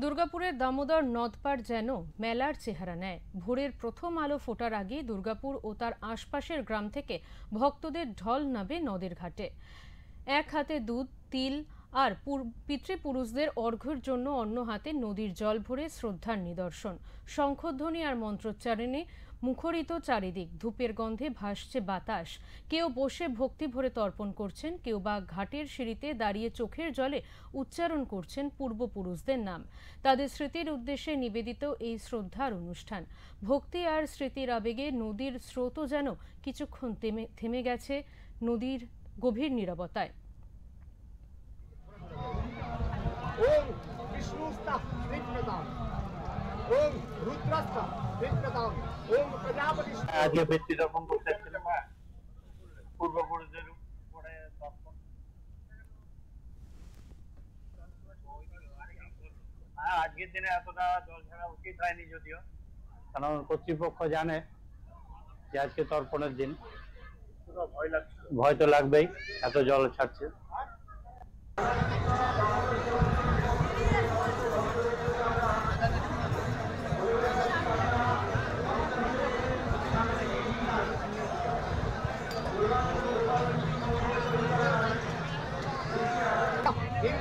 দুর্গাপুরের দামোদর নদপাড় যেন মেলার চেহারা নেয়। ভোরের প্রথম আলো ফোটার আগে দুর্গাপুর ও তার আশপাশের গ্রাম থেকে ভক্তদের ঢল নামে নদের ঘাটে। এক হাতে দুধ, তিল আর পিতৃপুরুষদের অর্ঘ্যের জন্য অন্য হাতে নদীর জল ভরে শ্রদ্ধার নিদর্শন। শঙ্খধ্বনি আর মন্ত্রোচ্চারণে মুখরিত চারিদিক, ধূপের গন্ধে ভাসছে বাতাস। কেউ বসে ভক্তি ভরে তর্পণ করছেন, কেউ বা ঘাটের সিঁড়িতে দাঁড়িয়ে চোখের জলে উচ্চারণ করছেন পূর্বপুরুষদের নাম। তাদের স্মৃতির উদ্দেশ্যে নিবেদিত এই শ্রদ্ধার অনুষ্ঠান। ভক্তি আর স্মৃতির আবেগে নদীর স্রোতও যেন কিছুক্ষণ থেমে গেছে নদীর গভীর নীরবতায়। ओम विष्णुस्ता विप्रदाम ओम रुद्रस्ता विप्रदाम ओम प्रजापति আজকে ব্যক্তি তর্পণ করতে এসেছিলাম পূর্বপুরুষদের উপরে তর্পণ। আজকের দিনে এতটা জল ছাড়া উচিত হয়নি, যদিও কারণ কর্তৃপক্ষ জানে যে আজকে তর্পণের দিন। ভয় তো লাগবেই, এত জল ছাড়ছে।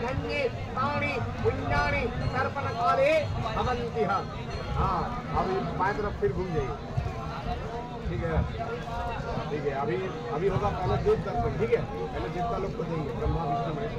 धन्ये तानि पुण्यानि तर्पण काले भवन्ति। हाँ, अभी बाएं तरफ फिर घूम जाइए। ठीक है, ठीक है। अभी होगा पहले देव दर्शन। ठीक है, पहले देवता लोग को देंगे, ब्रह्मा विष्णु महेश।